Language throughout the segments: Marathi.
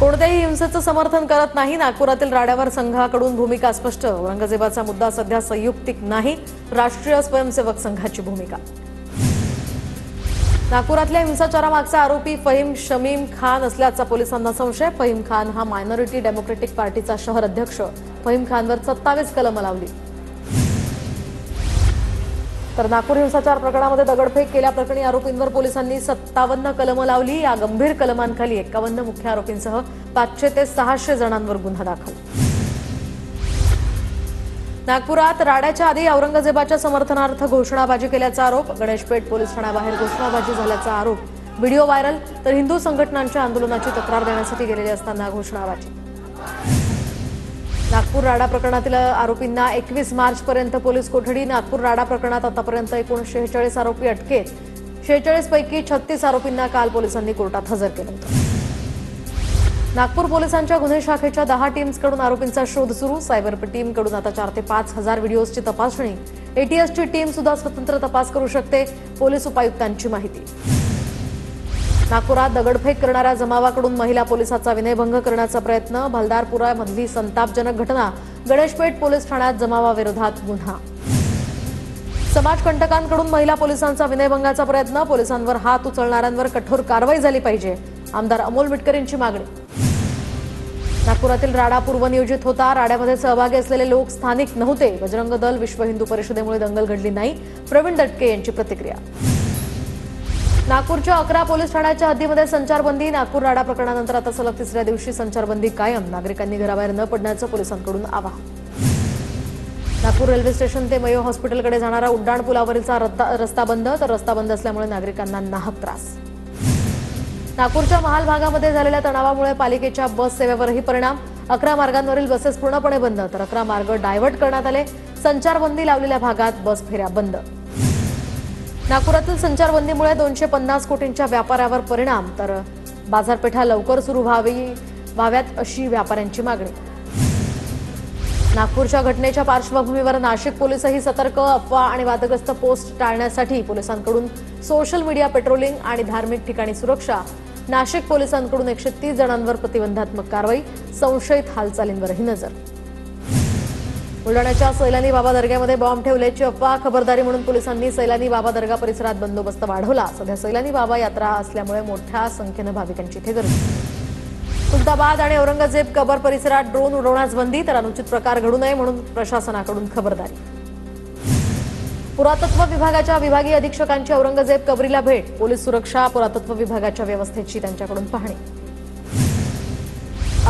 कोणत्याही हिंसेचं समर्थन करत नाही. नागपुरातील राड्यावर संघाकडून भूमिका स्पष्ट. औरंगजेबाचा मुद्दा सध्या संयुक्तिक नाही. राष्ट्रीय स्वयंसेवक संघाची भूमिका. नागपुरातल्या हिंसाचारामागचा आरोपी फहीम शमीम खान असल्याचा पोलिसांना संशय. फहीम खान हा मायनॉरिटी डेमोक्रेटिक पार्टीचा शहर अध्यक्ष. फहीम खानवर 27 कलमं लावली. तर नागपूर हिंसाचार प्रकरणामध्ये दगडफेक केल्याप्रकरणी आरोपींवर पोलिसांनी 57 कलमं लावली. या गंभीर कलमांखाली 51 मुख्य आरोपींसह 500 ते 600 जणांवर गुन्हा दाखल. नागपुरात राड्याच्या आधी औरंगजेबाच्या समर्थनार्थ घोषणाबाजी केल्याचा आरोप. गणेशपेठ पोलीस ठाण्याबाहेर घोषणाबाजी झाल्याचा आरोप. Video viral. तर हिंदू संघटनांच्या आंदोलनाची तक्रार देण्यासाठी गेलेले असताना घोषणाबाजी. नागपूर राडा प्रकरणातील आरोपींना 21 मार्चपर्यंत पोलीस कोठडी. नागपूर राडा प्रकरणात आतापर्यंत एकूण 46 आरोपी अटकेत. 46 पैकी 36 आरोपींना काल पोलिसांनी कोर्टात हजर केलं होतं. नागपूर पोलिसांच्या गुन्हे शाखेच्या 10 टीम्सकडून आरोपींचा शोध सुरू. सायबर टीमकडून आता 4 ते 5 हजार व्हिडिओजची तपासणी. एटीएसची टीम सुद्धा स्वतंत्र तपास करू शकते. पोलीस उपायुक्तांची माहिती. नागपुरात दगडफेक करणाऱ्या जमावाकडून महिला पोलिसाचा विनयभंग करण्याचा प्रयत्न. भलदारपुरामधली संतापजनक घटना. गणेशपेठ पोलीस ठाण्यात जमावाविरोधात गुन्हा. समाजकंटकांकडून महिला पोलिसांचा विनयभंगाचा प्रयत्न. पोलिसांवर हात उचलणाऱ्यांवर कठोर कारवाई झाली पाहिजे. आमदार अमोल मिटकरींची मागणी. नागपुरातील राडा पूर्वनियोजित होता. राड्यामध्ये सहभागी असलेले लोक स्थानिक नव्हते. बजरंग दल विश्व हिंदू परिषदेमुळे दंगल घडली नाही. प्रवीण दटके यांची प्रतिक्रिया. नागपूरच्या 11 पोलीस ठाण्याच्या हद्दीमध्ये संचारबंदी. नागपूर राडा प्रकरणानंतर आता सलग 3ऱ्या दिवशी संचारबंदी कायम. नागरिकांनी घराबाहेर न पडण्याचं पोलिसांकडून आवाहन. नागपूर रेल्वे स्टेशन ते मयो हॉस्पिटलकडे जाणारा उड्डाण पुलावरीलचा रस्ता बंद. तर रस्ता बंद असल्यामुळे नागरिकांना नाहक त्रास. नागपूरच्या महाल भागामध्ये झालेल्या तणावामुळे पालिकेच्या बस सेवेवरही परिणाम. 11 मार्गांवरील बसेस पूर्णपणे बंद. तर 11 मार्ग डायव्हर्ट करण्यात आले. संचारबंदी लावलेल्या भागात बस फेऱ्या बंद. नागपुरातील संचारबंदीमुळे 250 कोटींच्या व्यापारावर परिणाम. तर बाजारपेठा लवकर सुरू व्हाव्यात अशी व्यापाऱ्यांची मागणी. नागपूरच्या घटनेच्या पार्श्वभूमीवर नाशिक पोलीसही सतर्क. अफवा आणि वादग्रस्त पोस्ट टाळण्यासाठी पोलिसांकडून सोशल मीडिया पेट्रोलिंग आणि धार्मिक ठिकाणी सुरक्षा. नाशिक पोलिसांकडून 130 जणांवर प्रतिबंधात्मक कारवाई. संशयित हालचालींवरही नजर. बुलढाण्याच्या सैलानी बाबा दर्ग्यामध्ये बॉम्ब ठेवल्याची अफवा. खबरदारी म्हणून पोलिसांनी सैलानी बाबा दर्गा परिसरात बंदोबस्त वाढवला. सध्या सैलानी बाबा यात्रा असल्यामुळे मोठ्या संख्येनं भाविकांची इथे गर्दी. खुलताबाद आणि औरंगजेब कबर परिसरात ड्रोन उडवण्यास बंदी. तर अनुचित प्रकार घडू नये म्हणून प्रशासनाकडून खबरदारी. पुरातत्व विभागाच्या विभागीय अधीक्षकांची औरंगजेब कबरीला भेट. पोलीस सुरक्षा पुरातत्व विभागाच्या व्यवस्थेची त्यांच्याकडून पाहणी.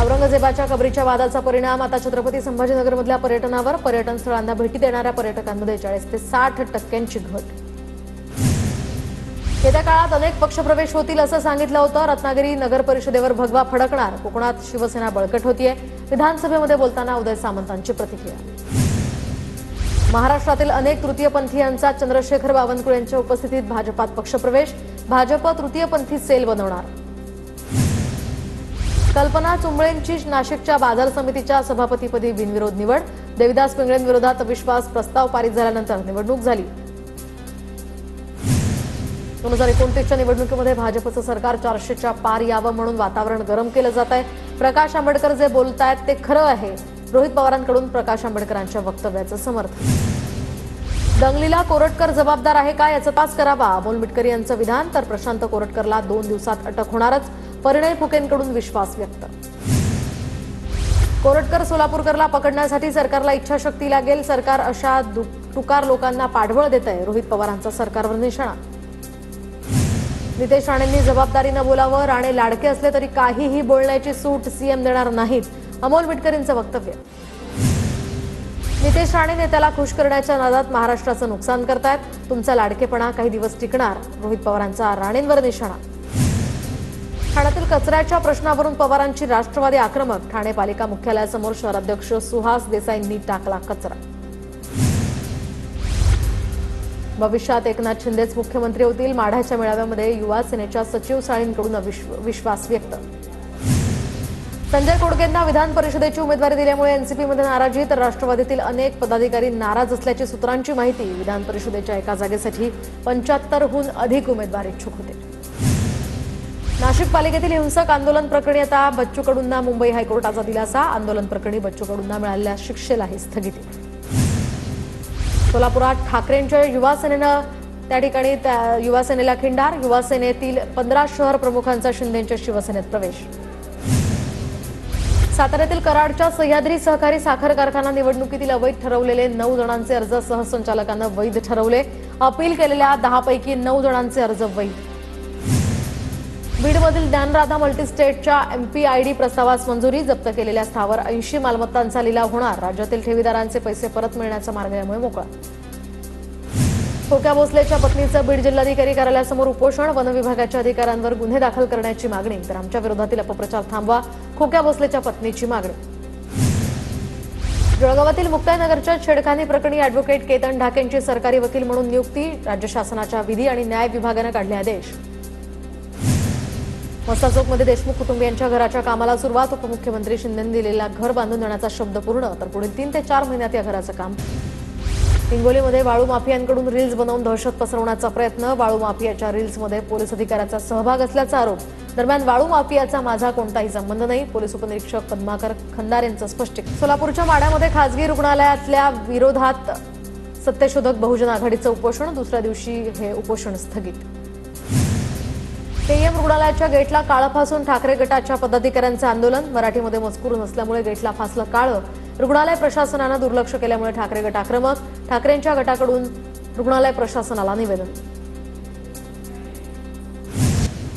औरंगजेबाच्या कबरीच्या वादाचा परिणाम आता छत्रपती संभाजीनगरमधल्या पर्यटनावर. पर्यटन स्थळांना भेटी देणाऱ्या पर्यटकांमध्ये 40 ते 60% घट. येत्या काळात अनेक पक्षप्रवेश होतील असं सांगितलं होतं. रत्नागिरी नगर परिषदेवर भगवा फडकणार. कोकणात शिवसेना बळकट होतीये. विधानसभेमध्ये बोलताना उदय सामंतांची प्रतिक्रिया. महाराष्ट्रातील अनेक तृतीयपंथीयांचा चंद्रशेखर बावनकुळे यांच्या उपस्थितीत भाजपात पक्षप्रवेश. भाजप तृतीयपंथी सेल बनवणार. कल्पना चुंबळेंची नाशिकच्या बाजार समितीच्या सभापतीपदी बिनविरोध निवड. देविदास पिंगळेंविरोधात अविश्वास प्रस्ताव पारित झाल्यानंतर निवडणूक झाली. 2029च्या निवडणुकीमध्ये भाजपचं सरकार 400च्या पार यावं म्हणून वातावरण गरम केलं जात आहे. प्रकाश आंबेडकर जे बोलतायत ते खरं आहे. रोहित पवारांकडून प्रकाश आंबेडकरांच्या वक्तव्याचं समर्थन. दंगलीला कोरटकर जबाबदार आहे का याचा तपास करावा. अमोल मिटकरी यांचं विधान. तर प्रशांत कोरटकरला 2 दिवसात अटक होणारच. परिणय फुकेंकडून विश्वास व्यक्त. कोरटकर सोलापूरकरला पकडण्यासाठी सरकारला इच्छाशक्ती लागेल. सरकार अशा तुकार लोकांना पाठबळ देत आहे. रोहित पवारांचा सरकारवर निशाणा. नितेश राणेंनी जबाबदारीनं बोलावं. राणे लाडके असले तरी काहीही बोलण्याची सूट सीएम देणार नाहीत. अमोल मिटकरींचं वक्तव्य. नितेश राणे नेत्याला खुश करण्याच्या नादात महाराष्ट्राचं नुकसान करतायत. तुमचा लाडकेपणा काही दिवस टिकणार. रोहित पवारांचा राणेंवर निशाणा. ठाण्यातील कचऱ्याच्या प्रश्नावरून पवारांची राष्ट्रवादी आक्रमक. ठाणे पालिका मुख्यालयासमोर शहराध्यक्ष सुहास देसाईंनी टाकला कचरा. भविष्यात एकनाथ शिंदेच मुख्यमंत्री होतील. माढ्याच्या मेळाव्यामध्ये युवा सेनेच्या सचिव साळींकडून विश्वास व्यक्त. संजय कोडकेंना विधान परिषदेची उमेदवारी दिल्यामुळे एनसीपीमध्ये नाराजी. तर राष्ट्रवादीतील अनेक पदाधिकारी नाराज असल्याची सूत्रांची माहिती. विधान परिषदेच्या एका जागेसाठी 75हून अधिक उमेदवार इच्छुक होते. नाशिक पालिकेतील हिंसक आंदोलन प्रकरणी आता बच्चू कडूंना मुंबई हायकोर्टाचा दिलासा। आंदोलन प्रकरणी बच्चू कडूंना मिळालेल्या शिक्षेलाही स्थगिती। सोलापुरात ठाकरेंच्या युवा सेनेनं त्या ठिकाणी युवा सेनेला खिंडार। युवा सेनेतील 15 शहर प्रमुखांचा शिंदेंच्या शिवसेनेत प्रवेश। साताऱ्यातील कराडच्या सह्याद्री सहकारी साखर कारखाना निवडणुकीतील अवैध ठरवलेले 9 जणांचे अर्ज सहसंचालकांनं वैध ठरवले। अपील केलेल्या 10 पैकी 9 जणांचे अर्ज वैध। बीडमधील ज्ञानराधा मल्टीस्टेटच्या एमपीआयडी प्रस्तावास मंजुरी। जप्त केलेल्या स्थावर 80 मालमत्तांचा लिलाव होणार। राज्यातील ठेवीदारांचे पैसे परत मिळण्याचा मार्ग यामुळे मोकळा। खोक्या भोसलेच्या पत्नीचं बीड जिल्हाधिकारी कार्यालयासमोर उपोषण। वन विभागाच्या अधिकाऱ्यांवर गुन्हे दाखल करण्याची मागणी, तर आमच्या विरोधातील अपप्रचार थांबवा, खोक्या भोसलेच्या पत्नीची मागणी। जळगावातील मुक्ताईनगरच्या छेडखानी प्रकरणी अॅडव्होकेट केतन ढाकेंची सरकारी वकील म्हणून नियुक्ती। राज्य शासनाच्या विधी आणि न्याय विभागानं काढले आदेश। मस्ता चौकमध्ये देशमुख कुटुंबियांच्या घराच्या कामाला सुरुवात। उपमुख्यमंत्री शिंदेंनी दिलेला घर बांधून देण्याचा शब्द पूर्ण, तर पुढील 3 ते 4 महिन्यात या घराचं काम। हिंगोलीमध्ये वाळू माफियांकडून रील्स बनवून दहशत पसरवण्याचा प्रयत्न। वाळू माफियाच्या रील्समध्ये पोलीस अधिकाऱ्याचा सहभाग असल्याचा आरोप। दरम्यान वाळू माफियाचा माझा कोणताही संबंध नाही, पोलीस उपनिरीक्षक पद्माकर खंदार यांचं स्पष्टीकरण। सोलापूरच्या माढ्यामध्ये खासगी रुग्णालयातल्या विरोधात सत्यशोधक बहुजन आघाडीचं उपोषण। दुसऱ्या दिवशी हे उपोषण स्थगित। केईएम रुग्णालयाच्या गेटला काळं फासून ठाकरे गटाच्या पदाधिकाऱ्यांचं आंदोलन। मराठीमध्ये मजकूर नसल्यामुळे गेटला फासलं काळं। रुग्णालय प्रशासनानं दुर्लक्ष केल्यामुळे ठाकरे गट आक्रमक। ठाकरेंच्या गटाकडून रुग्णालय प्रशासनाला निवेदन।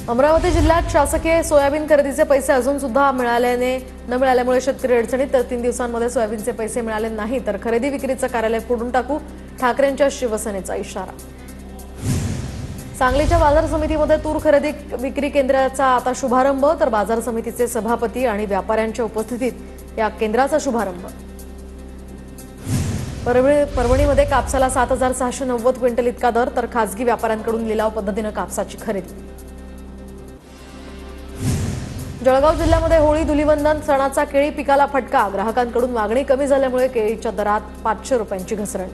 अमरावती जिल्ह्यात शासकीय सोयाबीन खरेदीचे पैसे अजून सुद्धा न मिळाल्यामुळे शेतकरी अडचणीत। तर 3 दिवसांमध्ये सोयाबीनचे पैसे मिळाले नाही तर खरेदी विक्रीचं कार्यालय फोडून टाकू, ठाकरेंच्या शिवसेनेचा इशारा। सांगलीच्या बाजार समितीमध्ये तूर खरेदी विक्री केंद्राचा आता शुभारंभ, तर बाजार समितीचे सभापती आणि व्यापाऱ्यांच्या उपस्थितीत या केंद्राचा शुभारंभ। परभणीमध्ये कापसाला 7,690 क्विंटल इतका दर, तर खासगी व्यापाऱ्यांकडून लिलाव पद्धतीनं कापसाची खरेदी। जळगाव जिल्ह्यामध्ये होळी धुलीवंदन सणाचा केळी पिकाला फटका। ग्राहकांकडून मागणी कमी झाल्यामुळे केळीच्या दरात 500 रुपयांची घसरण।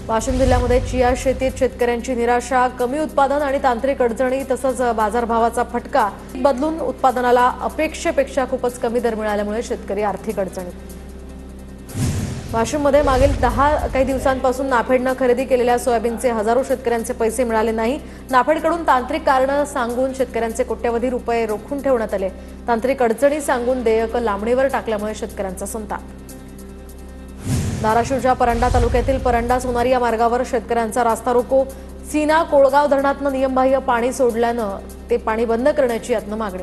वाशिम जिल्ह्यामध्ये चिया शेतीत शेतकऱ्यांची निराशा। कमी उत्पादन आणि तांत्रिक अडचणी तसंच बाजारभावाचा फटका बदलून उत्पादनाला अपेक्षेपेक्षा खूपच कमी दर मिळाल्यामुळे शेतकरी आर्थिक अडचणीत। वाशिममध्ये मागील 10 काही दिवसांपासून नाफेडनं खरेदी केलेल्या सोयाबीनचे हजारो शेतकऱ्यांचे पैसे मिळाले नाही। नाफेडकडून तांत्रिक कारणं सांगून शेतकऱ्यांचे कोट्यवधी रुपये रोखून ठेवण्यात आले। तांत्रिक अडचणी सांगून देयक लांबणीवर टाकल्यामुळे शेतकऱ्यांचा संताप। धाराशिवच्या परंडा तालुक्यातील परंडा सोनारी या मार्गावर शेतकऱ्यांचा रास्ता रोको। सीना कोळगाव धरणातनं नियमबाह्य पाणी सोडल्यानं ते पाणी बंद करण्याची यातनं मागणी।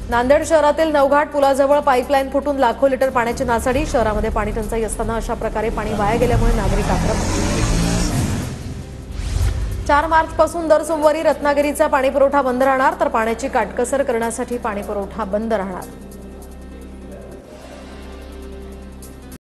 नांदेड शहरातील नवघाट पुलाजवळ पाईपलाईन फुटून लाखो लिटर पाण्याची नासाडी। शहरामध्ये पाणी टंचाई असताना अशा प्रकारे पाणी वाया गेल्यामुळे नागरिक आक्रमक। 4 मार्चपासून दर सोमवारी रत्नागिरीचा पाणीपुरवठा बंद राहणार, तर पाण्याची काटकसर करण्यासाठी पाणीपुरवठा बंद राहणार।